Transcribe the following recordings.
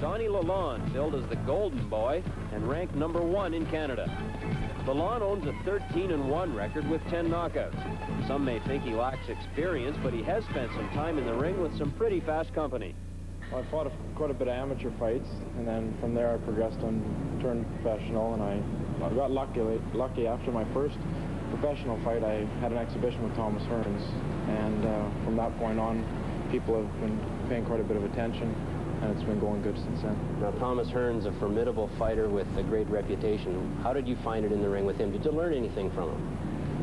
Donny Lalonde, billed as the Golden Boy and ranked #1 in Canada. Lalonde owns a 13-1 record with 10 knockouts. Some may think he lacks experience, but he has spent some time in the ring with some pretty fast company. Well, I fought quite a bit of amateur fights, and then from there I progressed and turned professional, and I got lucky after my first professional fight. I had an exhibition with Thomas Hearns, and from that point on, people have been paying quite a bit of attention, and it's been going good since then. Now, Thomas Hearns, a formidable fighter with a great reputation. How did you find it in the ring with him? Did you learn anything from him?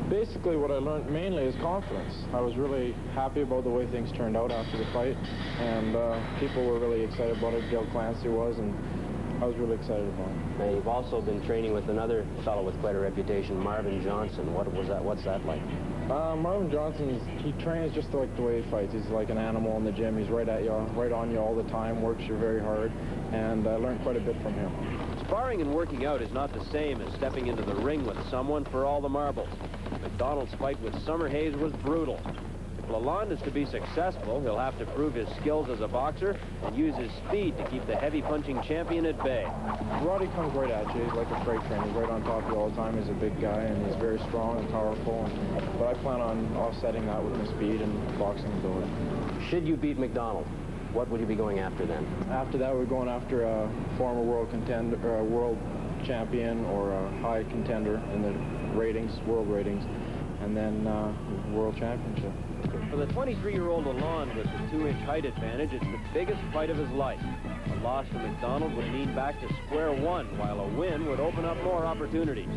Basically, what I learned mainly is confidence. I was really happy about the way things turned out after the fight, and people were really excited about it. Gil Clancy was, and I was really excited about it. Now, you've also been training with another fellow with quite a reputation, Marvin Johnson. What's that like? Marvin Johnson, he trains just like the way he fights. He's like an animal in the gym. He's right at you, right on you all the time, works you very hard, and I learned quite a bit from him. Sparring and working out is not the same as stepping into the ring with someone for all the marbles. MacDonald's fight with Summer Hayes was brutal. If Lalonde is to be successful, he'll have to prove his skills as a boxer and use his speed to keep the heavy punching champion at bay. Roddy comes right at you. He's like a freight train. He's right on top of you all the time. He's a big guy, and he's very strong and powerful. But I plan on offsetting that with my speed and boxing ability. Should you beat MacDonald, what would you be going after then? After that, we're going after a former world contender, or a world champion, or a high contender in the ratings, world ratings, and then world championship. For the 23-year-old Lalonde with the 2-inch height advantage, it's the biggest fight of his life. A loss to MacDonald would mean back to square one, while a win would open up more opportunities.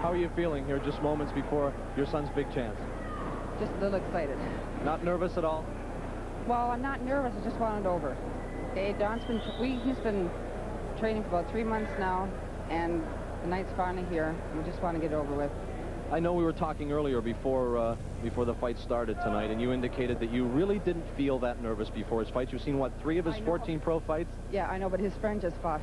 How are you feeling here just moments before your son's big chance? Just a little excited. Not nervous at all? Well, I'm not nervous. I just want it over. Okay, he's been training for about 3 months now, and the night's finally here. We just want to get it over with. I know we were talking earlier before the fight started tonight, and you indicated that you really didn't feel that nervous before his fights. You've seen, what, 3 of his 14 pro fights? Yeah, I know, but his friend just fought.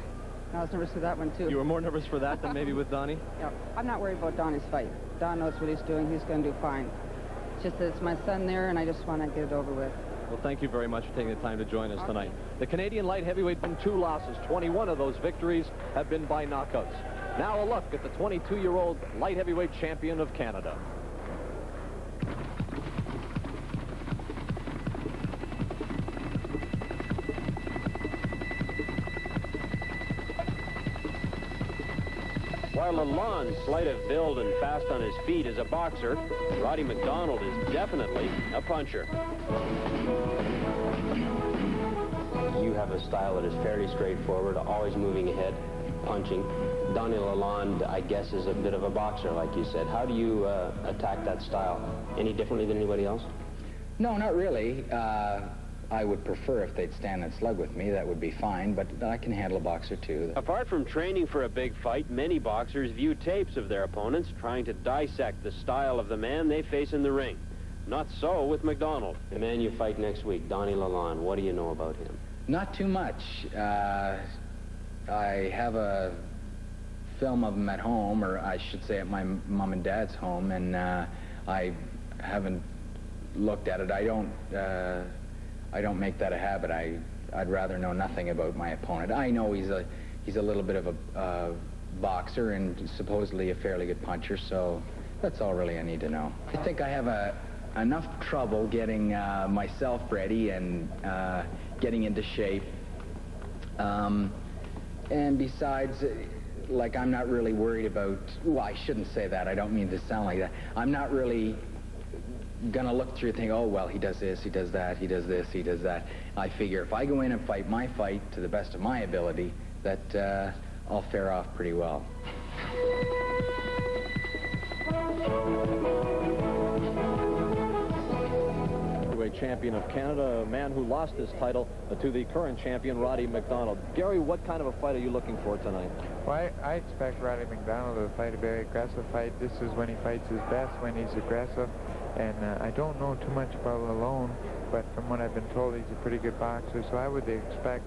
I was nervous for that one, too. You were more nervous for that than maybe with Donny? Yeah, I'm not worried about Donny's fight. Don knows what he's doing. He's going to do fine. It's just that it's my son there, and I just want to get it over with. Well, thank you very much for taking the time to join us tonight. The Canadian light heavyweight from 2 losses. 21 of those victories have been by knockouts. Now a look at the 22-year-old light heavyweight champion of Canada. While Lalonde, slight of build and fast on his feet, is a boxer, Roddy MacDonald is definitely a puncher. You have a style that is fairly straightforward, always moving ahead, punching. Donny Lalonde, I guess, is a bit of a boxer, like you said. How do you attack that style? Any differently than anybody else? No, not really. I would prefer if they'd stand and slug with me. That would be fine, but I can handle a boxer too. Apart from training for a big fight, many boxers view tapes of their opponents, trying to dissect the style of the man they face in the ring. Not so with MacDonald. The man you fight next week, Donny Lalonde, what do you know about him? Not too much. I have a film of him at home, or I should say at my mom and dad's home, and I haven't looked at it. I don't make that a habit. I'd rather know nothing about my opponent. I know he's a little bit of a boxer and supposedly a fairly good puncher, so that's all really I need to know. I think I have enough trouble getting myself ready and getting into shape. And besides, like, I'm not really worried about, well, I shouldn't say that. I don't mean to sound like that. I'm not really gonna look through and think, oh, well, he does this, he does that, he does this, he does that. I figure if I go in and fight my fight to the best of my ability, that I'll fare off pretty well. Heavyweight champion of Canada, a man who lost his title to the current champion, Roddy MacDonald. Gary, what kind of a fight are you looking for tonight? Well, I expect Roddy MacDonald to fight a very aggressive fight. This is when he fights his best, when he's aggressive. And I don't know too much about Lalonde, but from what I've been told, he's a pretty good boxer. So I would expect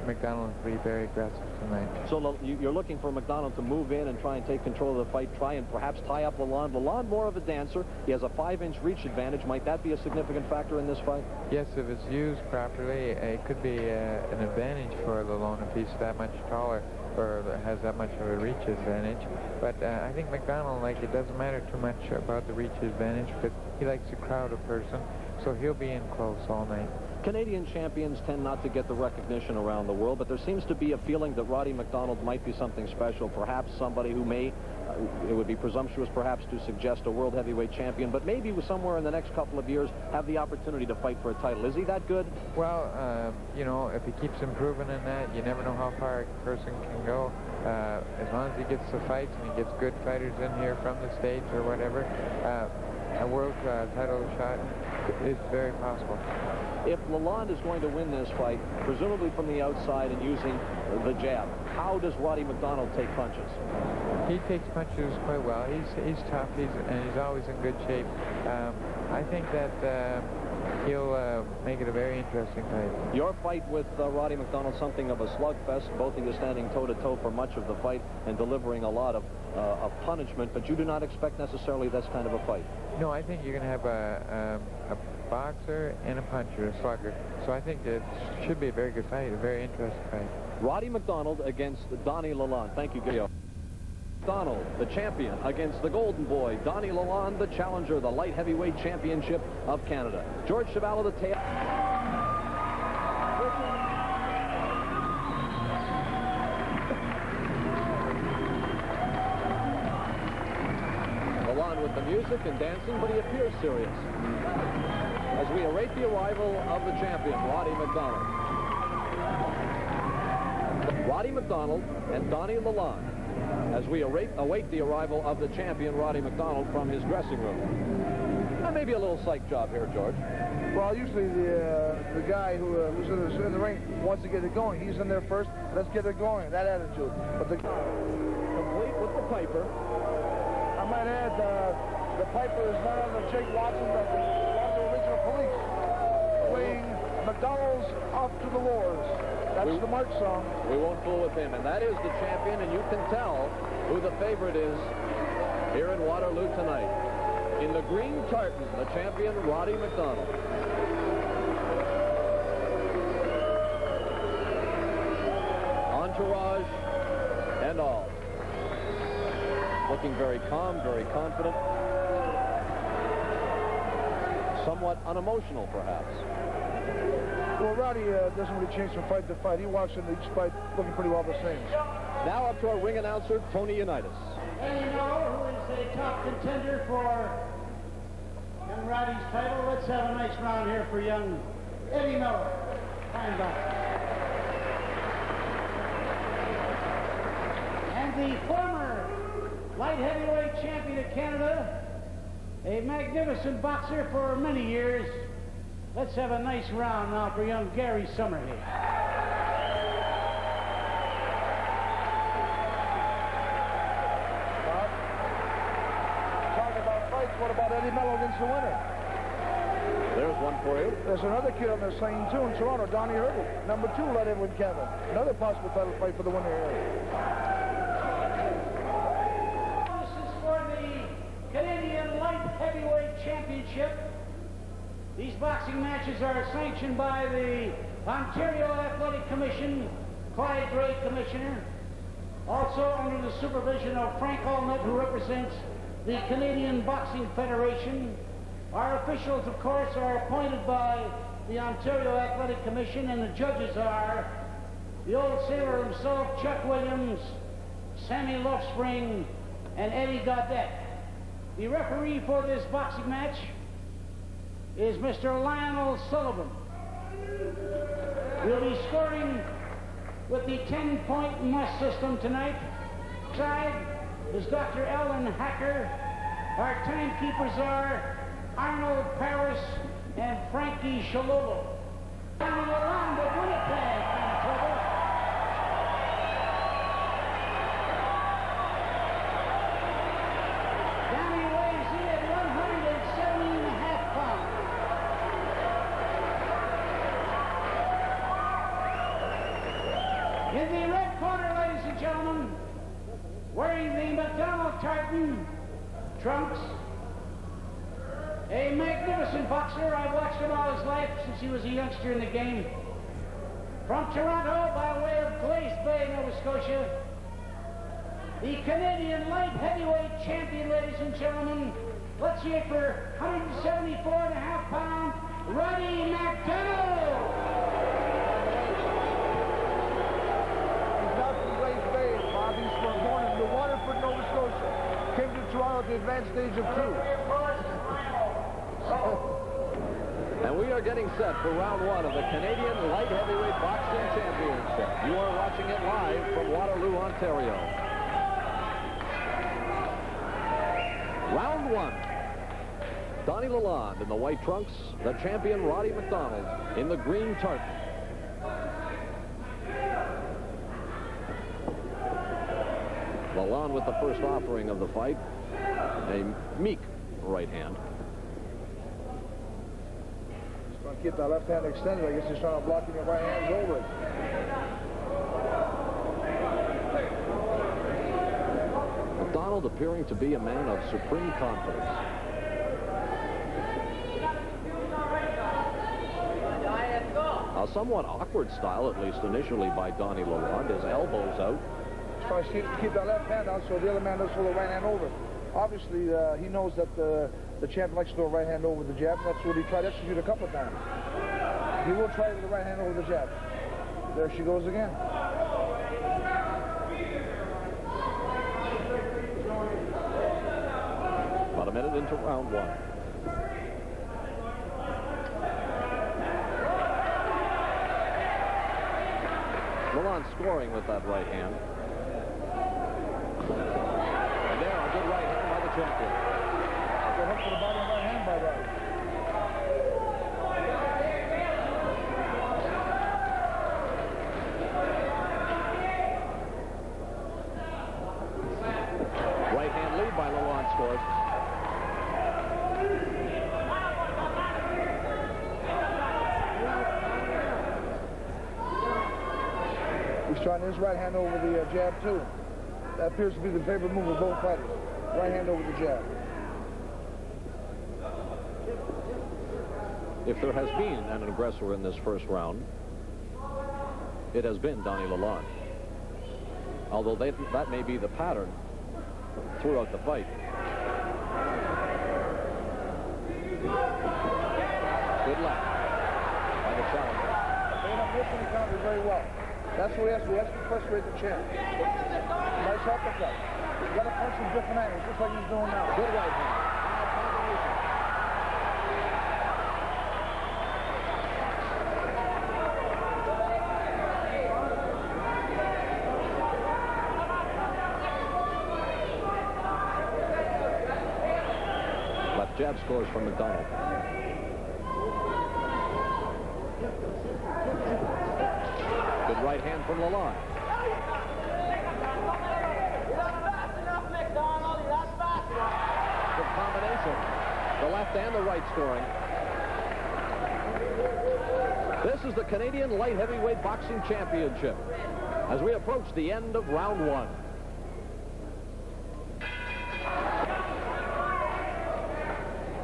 MacDonald will be very aggressive tonight. So you're looking for MacDonald to move in and try and take control of the fight, try and perhaps tie up Lalonde. Lalonde more of a dancer. He has a 5-inch reach advantage. Might that be a significant factor in this fight? Yes, if it's used properly, it could be an advantage for Lalonde if he's that much taller or has that much of a reach advantage. But I think MacDonald, like, it doesn't matter too much about the reach advantage because he likes to crowd a person, so he'll be in close all night. Canadian champions tend not to get the recognition around the world, but there seems to be a feeling that Roddy MacDonald might be something special, perhaps somebody who may, it would be presumptuous perhaps to suggest a world heavyweight champion, but maybe somewhere in the next couple of years have the opportunity to fight for a title. Is he that good? Well, you know, if he keeps improving in that, you never know how far a person can go. As long as he gets the fights and he gets good fighters in here from the States or whatever, a world title shot is very possible. If Lalonde is going to win this fight, presumably from the outside and using the jab, how does Roddy MacDonald take punches? He takes punches quite well. He's tough, and he's always in good shape. I think that he'll make it a very interesting fight. Your fight with Roddy MacDonald, something of a slugfest, both of you standing toe-to-toe for much of the fight and delivering a lot of punishment, but you do not expect necessarily this kind of a fight. No, I think you're going to have a boxer and a puncher, a slugger. So I think it should be a very good fight, a very interesting fight. Roddy MacDonald against Donny Lalonde. Thank you, Gil. MacDonald, the champion, against the Golden Boy, Donny Lalonde, the challenger, the light heavyweight championship of Canada. George Cheval of the tail. Lalonde with the music and dancing, but he appears serious as we await the arrival of the champion, Roddy MacDonald. Roddy MacDonald and Donny Lalonde as we await the arrival of the champion, Roddy MacDonald, from his dressing room. Maybe a little psych job here, George. Well, usually the guy who's in the ring wants to get it going. He's in there first. Let's get it going. That attitude. But complete with the Piper. I might add, the Piper is none other than Jake Watson, one of the original Police, playing McDonald's Off to the Wars. That's the march song. We won't fool with him, and that is the champion, and you can tell who the favorite is here in Waterloo tonight. In the green tartan, the champion, Roddy MacDonald. Entourage and all. Looking very calm, very confident. Somewhat unemotional, perhaps. Well, Roddy doesn't really change from fight to fight. He walks into each fight looking pretty well the same. Now up to our ring announcer, Tony Unitas. And you know who is a top contender for young Roddy's title? Let's have a nice round here for young Eddie Miller. Fine boxer. And the former light heavyweight champion of Canada, a magnificent boxer for many years. Let's have a nice round now for young Gary Summerhead. Talking about fights, what about Eddie Mello against the winner? There's one for you. There's another kid on the scene, too, in Toronto, Donny Lalonde, number 2 light heavyweight Canada. Another possible title fight for the winner here. This is for the Canadian Light Heavyweight Championship. These boxing matches are sanctioned by the Ontario Athletic Commission, Clyde Gray Commissioner, also under the supervision of Frank Allnutt, who represents the Canadian Boxing Federation. Our officials, of course, are appointed by the Ontario Athletic Commission, and the judges are the old sailor himself, Chuck Williams, Sammy Lovespring, and Eddie Gaudette. The referee for this boxing match is Mr. Lionel Sullivan. We'll be scoring with the 10-point must system tonight. Side is Dr. Ellen Hacker. Our timekeepers are Arnold Paris and Frankie Shalolo. Donny Lalonde of Winnipeg, Manitoba. Donny weighs in at 170.5 pounds. and gentlemen, wearing the MacDonald tartan trunks, a magnificent boxer. I've watched him all his life since he was a youngster in the game. From Toronto, by way of Glace Bay, Nova Scotia, the Canadian light heavyweight champion, ladies and gentlemen. Let's hear it for 174.5-pound Roddy MacDonald. He's not from Glace Bay, Bob. He's born in New Waterford, Nova Scotia. Came to Toronto at the advanced age of 2. And we are getting set for round 1 of the Canadian Light Heavyweight Boxing Championship. You are watching it live from Waterloo, Ontario. Round 1. Donny Lalonde in the white trunks, the champion Roddy MacDonald in the green tartan. Lalonde with the first offering of the fight, a meek right hand. He's going to keep that left hand extended. I guess he's trying to block your right hands over it. MacDonald appearing to be a man of supreme confidence. A somewhat awkward style, at least initially, by Donny Lalonde. His elbows out. He's trying to keep that left hand out so the other man doesn't throw the right hand over. Obviously, he knows that the champ likes to throw a right hand over the jab. That's what he tried to execute a couple of times. He will try with the right hand over the jab. There she goes again. About a minute into round 1. Lalonde scoring with that right hand. And there, a good right hand by the champion. Good hook to the bottom right hand by Roddy. Right hand lead by Lalonde scores. He's trying his right hand over the jab, too. That appears to be the favorite move of both fighters. Right hand over the jab. If there has been an aggressor in this first round, it has been Donny Lalonde. Although that may be the pattern throughout the fight. Good luck by the challenger. They end up missing the counter very well. That's what he has to do. He has to frustrate the champ. Nice uppercut. He's got to punch from different angles, just like he's doing now. Good right hand. High combination. Left jab scores from MacDonald. Good right hand from Lalonde. Good combination. The left and the right scoring. This is the Canadian Light Heavyweight Boxing Championship as we approach the end of round 1.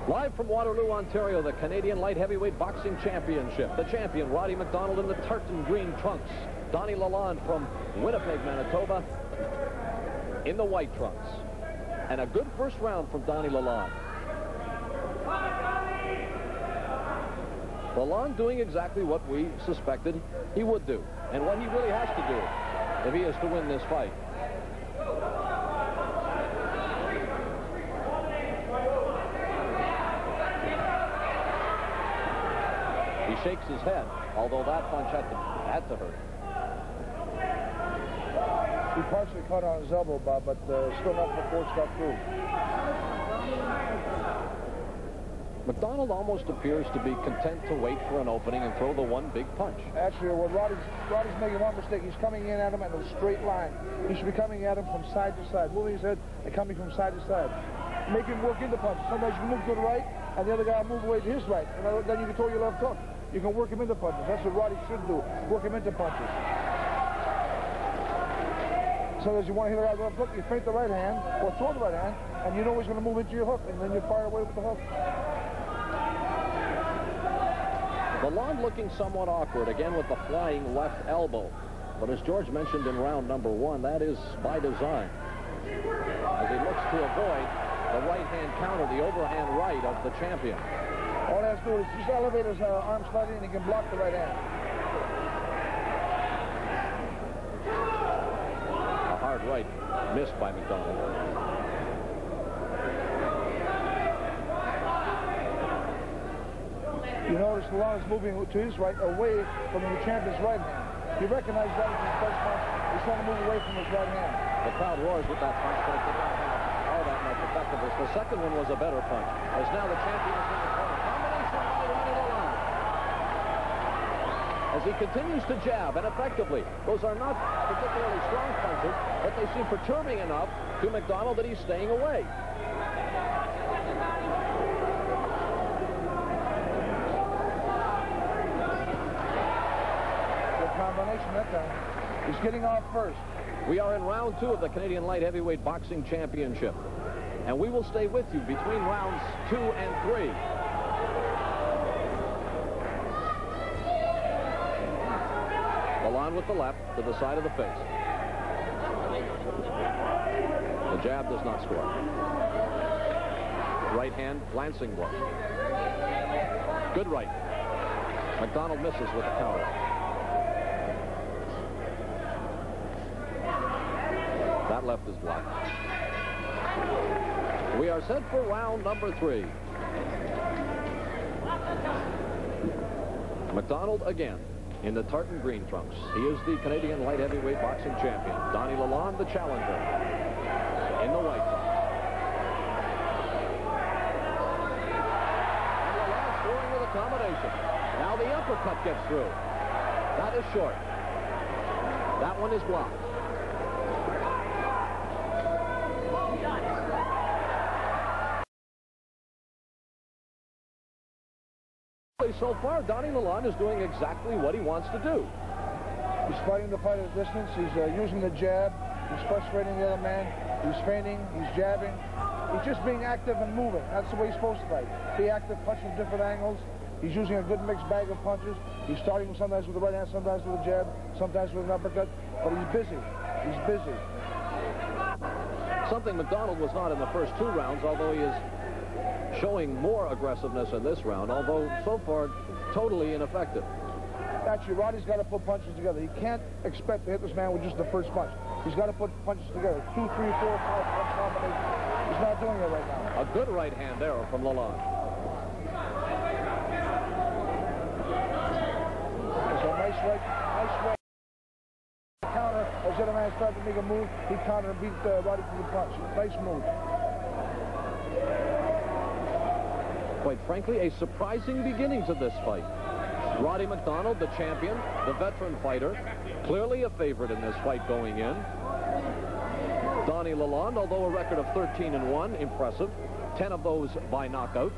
Live from Waterloo, Ontario, the Canadian Light Heavyweight Boxing Championship. The champion, Roddy MacDonald, in the tartan green trunks. Donny Lalonde from Winnipeg, Manitoba, in the white trunks. And a good first round from Donny Lalonde. Lalonde doing exactly what we suspected he would do, and what he really has to do if he is to win this fight. He shakes his head, although that punch had to hurt. He partially caught on his elbow, Bob, but still not before it got through. MacDonald almost appears to be content to wait for an opening and throw the one big punch. Actually, what Roddy's making one mistake. He's coming in at him in a straight line. He should be coming at him from side to side, moving his head and coming from side to side. Make him work into punches. Sometimes you move to the right, and the other guy will move away to his right. And then you can throw your left hook. You can work him into punches. That's what Roddy should do. Work him into punches. sometimes you want to hit the guy with a hook, you feint the right hand, or throw the right hand, and you know he's going to move into your hook, and then you fire away with the hook. Lalonde looking somewhat awkward, again with the flying left elbow. But as George mentioned in round number 1, that is by design. As he looks to avoid the right-hand counter, the overhand right of the champion. All he has to do is just elevate his arm slightly, and he can block the right hand. A hard right missed by MacDonald. You notice Lalonde is moving to his right, away from the champion's right hand. He recognized that as his first punch. He's trying to move away from his right hand. The crowd roars with that punch, but it did not have all that much effectiveness. The second one was a better punch. As now the champion is in the corner. Combination by Donny Lalonde. As he continues to jab, and effectively, those are not particularly strong punches, but they seem perturbing enough to MacDonald that he's staying away. Combination that time. He's getting off first. We are in round 2 of the Canadian Light Heavyweight Boxing Championship. And we will stay with you between rounds 2 and 3. Lalonde with the left to the side of the face. The jab does not score. Right hand glancing blow. Good right. MacDonald misses with the counter. That left is blocked. We are set for round number 3. MacDonald again in the tartan green trunks. He is the Canadian light heavyweight boxing champion. Donny Lalonde, the challenger, in the white trunks. And Lalonde scoring with a combination. Now the uppercut gets through. That is short. That one is blocked. So far, Donny Lalonde is doing exactly what he wants to do. He's fighting the fight at a distance. He's using the jab. He's frustrating the other man. He's feinting. He's jabbing. He's just being active and moving. That's the way he's supposed to fight. Be active, punch from different angles. He's using a good mixed bag of punches. He's starting sometimes with the right hand, sometimes with a jab, sometimes with an uppercut. But he's busy. He's busy. Something MacDonald was not in the first 2 rounds, although he is showing more aggressiveness in this round, although so far totally ineffective. Actually, Roddy's got to put punches together. He can't expect to hit this man with just the first punch. He's got to put punches together. 2, 3, 4, 5 punch combination. He's not doing it right now. A good right hand arrow from Lalonde. It's a nice right counter. As the other man started to make a move, he countered and beat Roddy to the punch. Nice move. Quite frankly, a surprising beginning to this fight. Roddy MacDonald, the champion, the veteran fighter, clearly a favorite in this fight going in. Donny Lalonde, although a record of 13-1, impressive. 10 of those by knockout.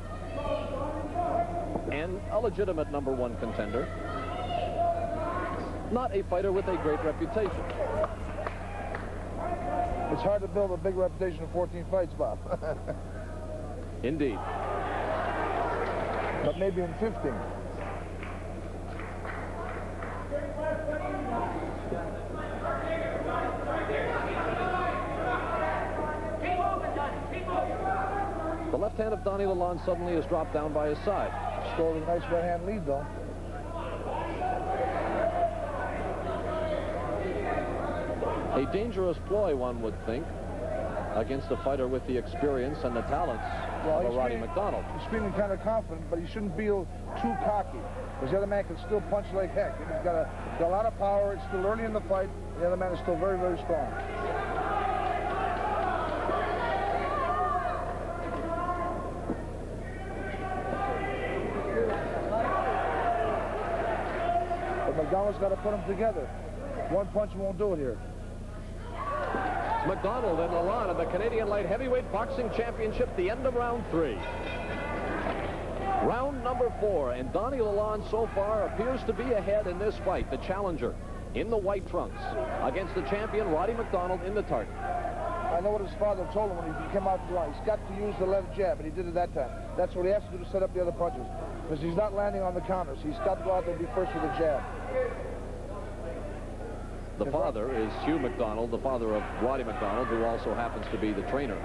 And a legitimate #1 contender. Not a fighter with a great reputation. It's hard to build a big reputation in 14 fights, Bob. Indeed. But maybe in 15. The left hand of Donny Lalonde suddenly is dropped down by his side. Still with a nice right hand lead, though. A dangerous ploy, one would think, against a fighter with the experience and the talents of Roddy MacDonald. He's feeling kind of confident, but he shouldn't feel too cocky, because the other man can still punch like heck. He's got a lot of power. It's still early in the fight. The other man is still very, very strong. But MacDonald's got to put them together. One punch won't do it here. MacDonald and Lalonde in the Canadian Light Heavyweight Boxing Championship, the end of round 3. Round number 4, and Donny Lalonde so far appears to be ahead in this fight, the challenger. in the white trunks against the champion Roddy MacDonald in the tartan. I know what his father told him when he came out to the line. He's got to use the left jab, and he did it that time. That's what he has to do to set up the other punches, because he's not landing on the counters. He's got to go out there and be first with the jab. The father is Hugh MacDonald, the father of Roddy MacDonald, who also happens to be the trainer.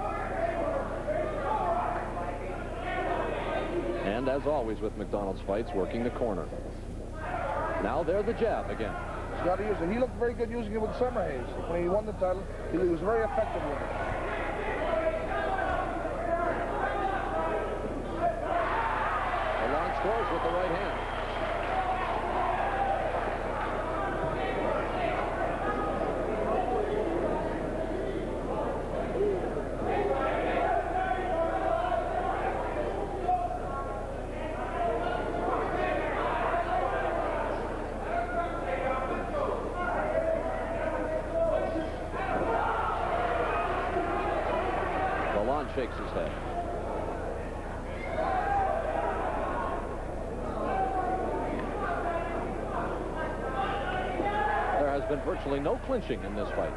And as always with MacDonald's fights, working the corner. Now there's the jab again. He's got to use it. He looked very good using it with Summerhays. When he won the title, he was very effective with it. Lalonde scores with the right hand. Shakes his head. There has been virtually no clinching in this fight.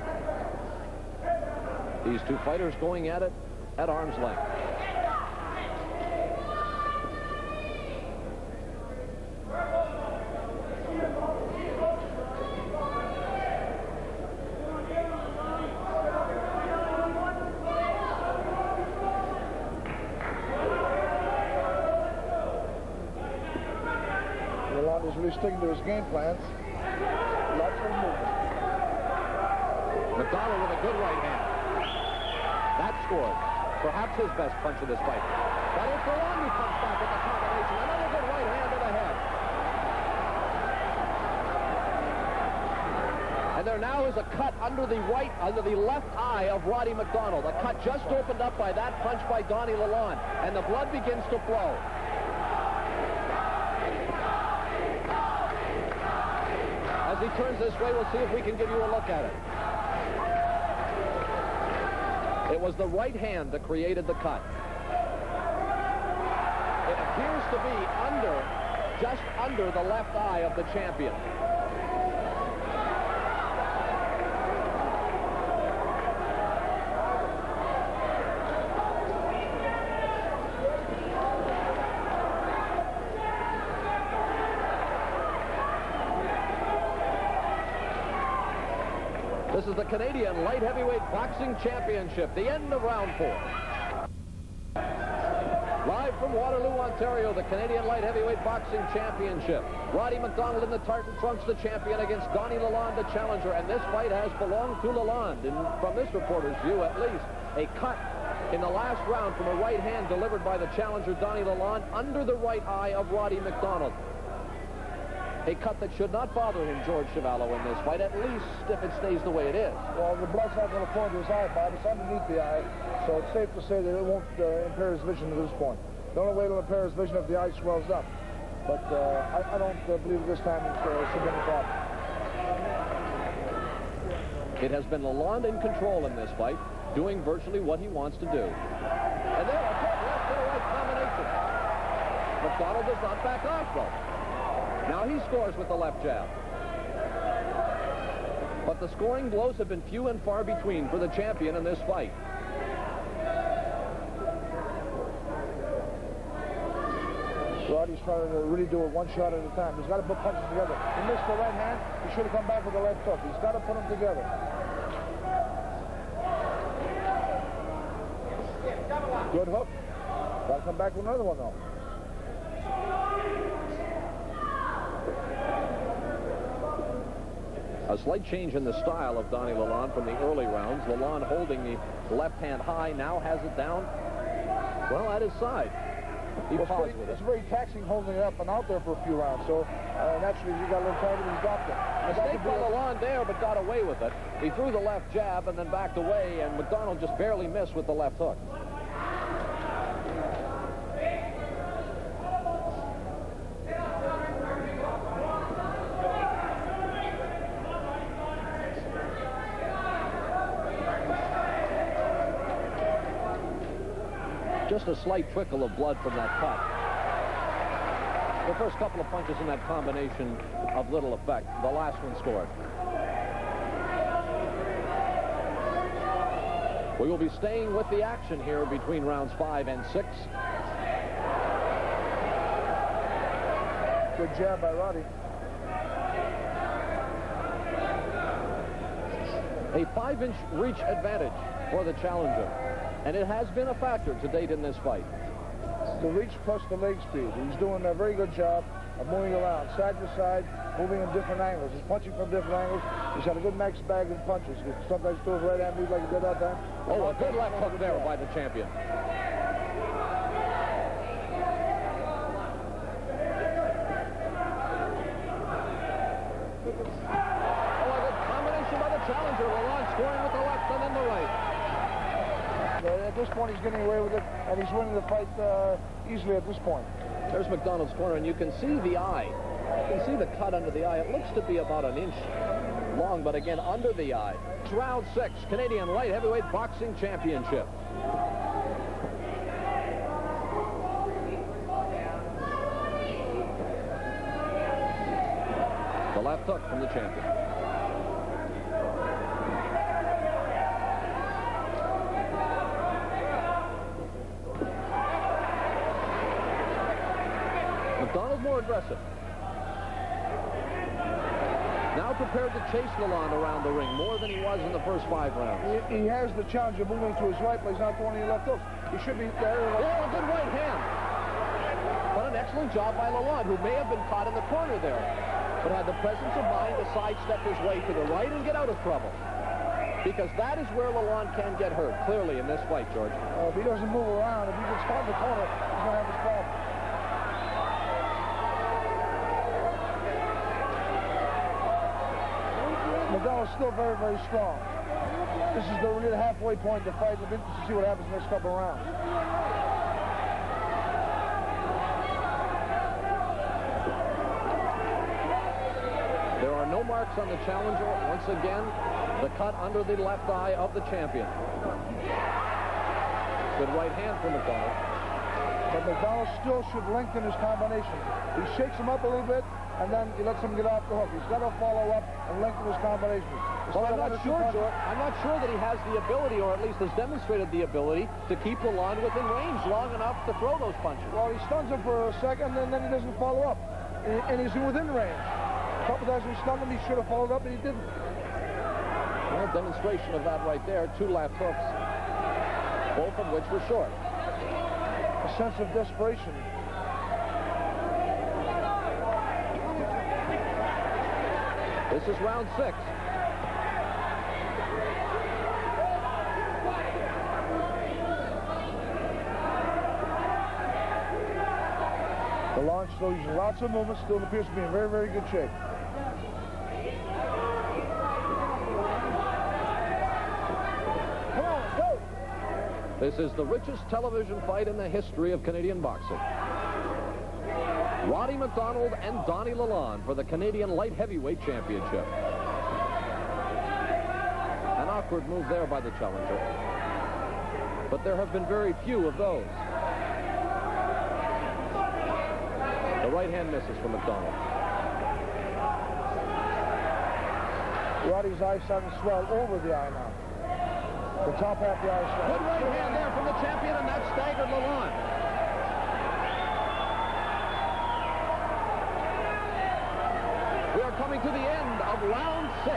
These two fighters going at it at arm's length. Is really sticking to his game plans. Lots of movement. MacDonald with a good right hand. That scored. Perhaps his best punch of this fight. But it's Lalonde who comes back with the combination. Another good right hand to the head. And there now is a cut under the left eye of Roddy MacDonald. A cut just opened up by that punch by Donny Lalonde. And the blood begins to flow. As he turns this way, we'll see if we can give you a look at it. It was the right hand that created the cut. It appears to be just under the left eye of the champion. This is the Canadian Light Heavyweight Boxing Championship, the end of round 4. Live from Waterloo, Ontario, the Canadian Light Heavyweight Boxing Championship. Roddy MacDonald in the tartan trunks, the champion, against Donny Lalonde, the challenger. And this fight has belonged to Lalonde. And from this reporter's view, at least, a cut in the last round from a right hand delivered by the challenger, Donny Lalonde, under the right eye of Roddy MacDonald. A cut that should not bother him, George Chivallo, in this fight, at least if it stays the way it is. Well, the blood's not going to flow to his eye, Bob. It's underneath the eye, so it's safe to say that it won't impair his vision to this point. The only way it'll impair his vision if the eye swells up. But I don't believe this time it's been a problem. It has been Lalonde in control in this fight, doing virtually what he wants to do. And there, a good left to the right combination. MacDonald does not back off, though. Now he scores with the left jab. But the scoring blows have been few and far between for the champion in this fight. Roddy's trying to really do it one shot at a time. He's got to put punches together. He missed the right hand. He should have come back with the left hook. He's got to put them together. Good hook. Got to come back with another one, though. A slight change in the style of Donny Lalonde from the early rounds. Lalonde holding the left hand high, now has it down, well, at his side. He paused with it. It's very taxing holding it up and out there for a few rounds, so naturally he got a little tired and he's dropped it. Mistake by Lalonde there, but got away with it. He threw the left jab and then backed away, and MacDonald just barely missed with the left hook. Just a slight trickle of blood from that cut. The first couple of punches in that combination of little effect. The last one scored. We will be staying with the action here between rounds 5 and 6. Good jab by Roddy. A 5-inch reach advantage for the challenger. And it has been a factor to date in this fight. The reach plus the leg speed. He's doing a very good job of moving around, side to side, moving in different angles. He's punching from different angles. He's got a good mixed bag of punches. He sometimes throws right hand move like he did that time. Oh, a good left hook there by the champion. Oh, a good combination by the challenger. Lalonde scoring with the left and then the right. At this point, he's getting away with it, and he's winning the fight easily at this point. There's MacDonald's corner, and you can see the eye. You can see the cut under the eye. It looks to be about an inch long, but again, under the eye. It's round 6, Canadian Light Heavyweight Boxing Championship. The left hook from the champion. MacDonald more aggressive. Now prepared to chase Lalonde around the ring more than he was in the first 5 rounds. He has the challenger moving to his right, but he's not throwing any left hooks. He should be there. Oh, a good right hand. But an excellent job by Lalonde, who may have been caught in the corner there, but had the presence of mind to sidestep his way to the right and get out of trouble. Because that is where Lalonde can get hurt, clearly, in this fight, George. If he doesn't move around, if he gets caught in the corner, he's going to have his problem. MacDonald's still very, very strong. This is the really halfway point to fight. We're interested to see what happens in the next couple of rounds. There are no marks on the challenger. Once again, the cut under the left eye of the champion. Good right hand from MacDonald. But MacDonald still should lengthen his combination. He shakes him up a little bit, and then he lets him get off the hook. He's got to follow up and lengthen his combination. Well, I'm not sure, George. I'm not sure that he has the ability, or at least has demonstrated the ability, to keep Lalonde within range long enough to throw those punches. Well, he stuns him for a second, and then he doesn't follow up. And he's within range. A couple times he stunned him, he should have followed up, and he didn't. Well, demonstration of that right there. 2 left hooks, both of which were short. A sense of desperation. This is round 6. The launch still using lots of movement, still appears to be in very, very good shape. Come on, go! This is the richest television fight in the history of Canadian boxing. Roddy MacDonald and Donny Lalonde for the Canadian Light Heavyweight Championship. An awkward move there by the challenger. But there have been very few of those. The right hand misses from MacDonald. Roddy's eye starting to swell over the eye now. The top half of the eye swell. Good right hand there from the champion, and that staggered Lalonde. We are coming to the end of round 6.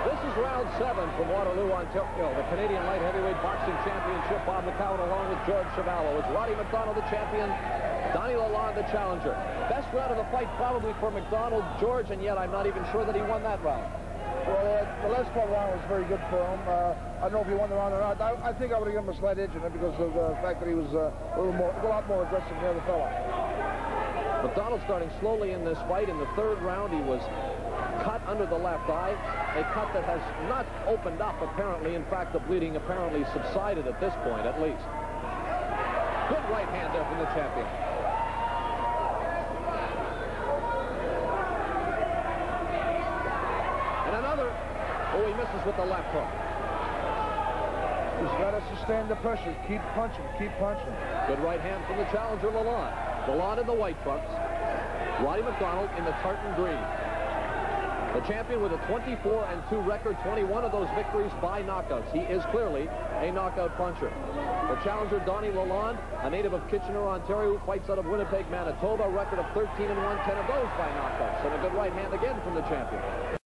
This is round 7 from Waterloo, Ontario. The Canadian Light Heavyweight Boxing Championship. Bob McCowan along with George Chavallo. It's Roddy MacDonald, the champion. Donny Lalonde, the challenger. Best round of the fight probably for MacDonald, George, and yet I'm not even sure that he won that round. Well, the last part round was very good for him. I don't know if he won the round or not. I think I would have given him a slight edge in it because of the fact that he was a lot more aggressive than the other fella. MacDonald starting slowly in this fight. In the 3rd round, he was cut under the left eye, a cut that has not opened up, apparently. In fact, the bleeding apparently subsided at this point, at least. Good right hand there from the champion. And another, oh, he misses with the left hook. He's got to sustain the pressure. Keep punching, keep punching. Good right hand from the challenger, Lalonde. Lalonde in the white trunks. Roddy MacDonald in the tartan green. The champion with a 24-2 record, 21 of those victories by knockouts. He is clearly a knockout puncher. The challenger, Donny Lalonde, a native of Kitchener, Ontario, who fights out of Winnipeg, Manitoba, a record of 13-1, 10 of those by knockouts. And a good right hand again from the champion.